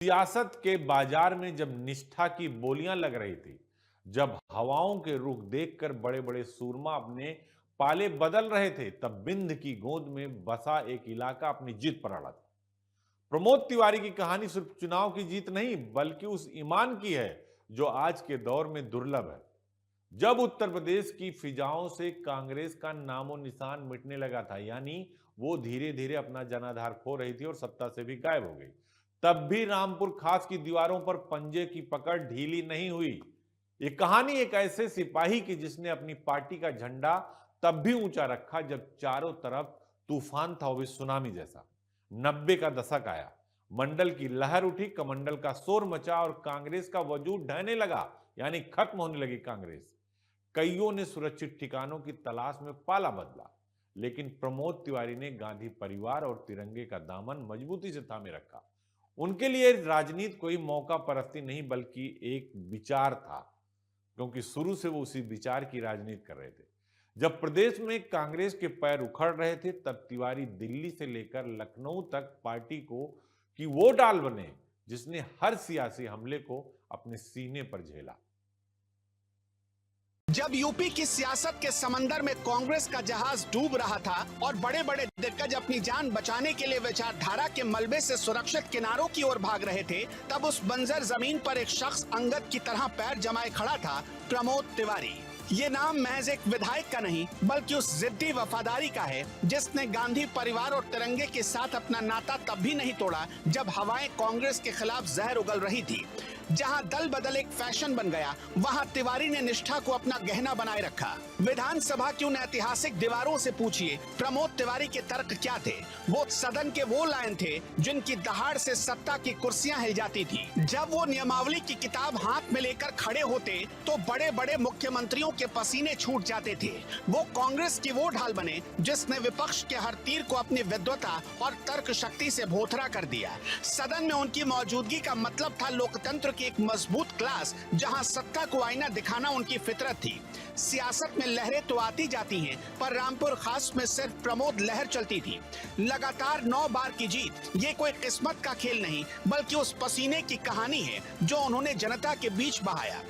सियासत के बाजार में जब निष्ठा की बोलियां लग रही थी, जब हवाओं के रुख देखकर बड़े बड़े सूरमा अपने पाले बदल रहे थे, तब बिंद की गोद में बसा एक इलाका अपनी जीत पर अड़ा था। प्रमोद तिवारी की कहानी सिर्फ चुनाव की जीत नहीं, बल्कि उस ईमान की है जो आज के दौर में दुर्लभ है। जब उत्तर प्रदेश की फिजाओं से कांग्रेस का नामो निशान मिटने लगा था, यानी वो धीरे धीरे अपना जनाधार खो रही थी और सत्ता से भी गायब हो गई, तब भी रामपुर खास की दीवारों पर पंजे की पकड़ ढीली नहीं हुई। ये कहानी एक ऐसे सिपाही की जिसने अपनी पार्टी का झंडा तब भी ऊंचा रखा जब चारों तरफ तूफान था, वो भी सुनामी जैसा। 90 का दशक आया, मंडल की लहर उठी, कमंडल का शोर मचा और कांग्रेस का वजूद ढहने लगा, यानी खत्म होने लगी कांग्रेस। कईयों ने सुरक्षित ठिकानों की तलाश में पाला बदला, लेकिन प्रमोद तिवारी ने गांधी परिवार और तिरंगे का दामन मजबूती से थामे रखा। उनके लिए राजनीति कोई मौका परस्ती नहीं, बल्कि एक विचार था, क्योंकि शुरू से वो उसी विचार की राजनीति कर रहे थे। जब प्रदेश में कांग्रेस के पैर उखड़ रहे थे, तब तिवारी दिल्ली से लेकर लखनऊ तक पार्टी को कि वो डाल बने जिसने हर सियासी हमले को अपने सीने पर झेला। जब यूपी की सियासत के समंदर में कांग्रेस का जहाज डूब रहा था और बड़े बड़े दिग्गज अपनी जान बचाने के लिए विचारधारा के मलबे से सुरक्षित किनारों की ओर भाग रहे थे, तब उस बंजर जमीन पर एक शख्स अंगद की तरह पैर जमाए खड़ा था, प्रमोद तिवारी। ये नाम महज एक विधायक का नहीं, बल्कि उस जिद्दी वफादारी का है जिसने गांधी परिवार और तिरंगे के साथ अपना नाता तब भी नहीं तोड़ा जब हवाएं कांग्रेस के खिलाफ जहर उगल रही थी। जहां दल बदल एक फैशन बन गया, वहां तिवारी ने निष्ठा को अपना गहना बनाए रखा। विधानसभा की उन ऐतिहासिक दीवारों से पूछिए, प्रमोद तिवारी के तर्क क्या थे। वो सदन के वो लायन थे जिनकी दहाड़ से सत्ता की कुर्सियां हिल जाती थी। जब वो नियमावली की किताब हाथ में लेकर खड़े होते तो बड़े बड़े मुख्यमंत्रियों के पसीने छूट जाते थे। वो कांग्रेस की वो ढाल बने जिसने विपक्ष के हर तीर को अपनी विद्वता और तर्क शक्ति से भोथरा कर दिया। सदन में उनकी मौजूदगी का मतलब था लोकतंत्र की एक मजबूत क्लास, जहां सत्ता को आईना दिखाना उनकी फितरत थी। सियासत में लहरें तो आती जाती हैं, पर रामपुर खास में सिर्फ प्रमोद लहर चलती थी। लगातार 9 बार की जीत, ये कोई किस्मत का खेल नहीं, बल्कि उस पसीने की कहानी है जो उन्होंने जनता के बीच बहाया।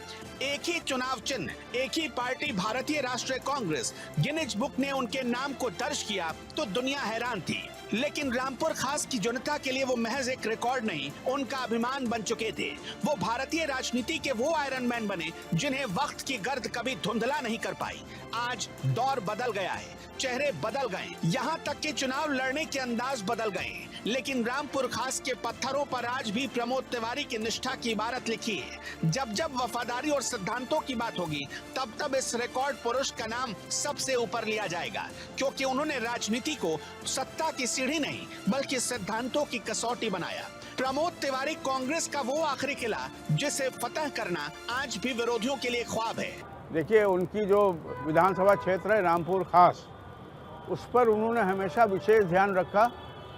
एक ही चुनाव चिन्ह, एक ही पार्टी भारतीय राष्ट्रीय कांग्रेस, गिनीज बुक ने उनके नाम को दर्ज किया तो दुनिया हैरान थी। लेकिन रामपुर खास की जनता के लिए वो महज एक रिकॉर्ड नहीं, उनका अभिमान बन चुके थे। वो भारतीय राजनीति के वो आयरन मैन बने जिन्हें वक्त की गर्द कभी धुंधला नहीं कर पाई। आज दौर बदल गया है, चेहरे बदल गए, यहाँ तक कि चुनाव लड़ने के अंदाज बदल गए, लेकिन रामपुर खास के पत्थरों पर आज भी प्रमोद तिवारी की निष्ठा की इबारत लिखी है। जब जब वफादारी और सिद्धांतों की बात होगी, तब तब इस रिकॉर्ड पुरुष का नाम सबसे ऊपर लिया जाएगा, क्योंकि उन्होंने राजनीति को सत्ता की सीढ़ी नहीं, बल्कि सिद्धांतों की कसौटी बनाया। प्रमोद तिवारी कांग्रेस का वो आखिरी किला जिसे फतह करना आज भी विरोधियों के लिए ख्वाब है। देखिए, उनकी जो विधानसभा क्षेत्र है रामपुर खास, उस पर उन्होंने हमेशा विशेष ध्यान रखा,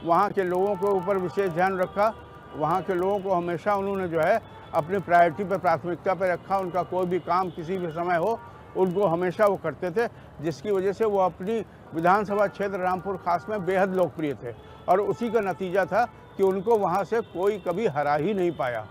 वहाँ के लोगों के ऊपर विशेष ध्यान रखा। वहाँ के लोगों को हमेशा उन्होंने जो है अपनी प्रायोरिटी पर, प्राथमिकता पर रखा। उनका कोई भी काम किसी भी समय हो, उनको हमेशा वो करते थे, जिसकी वजह से वो अपनी विधानसभा क्षेत्र रामपुर खास में बेहद लोकप्रिय थे। और उसी का नतीजा था कि उनको वहाँ से कोई कभी हरा ही नहीं पाया।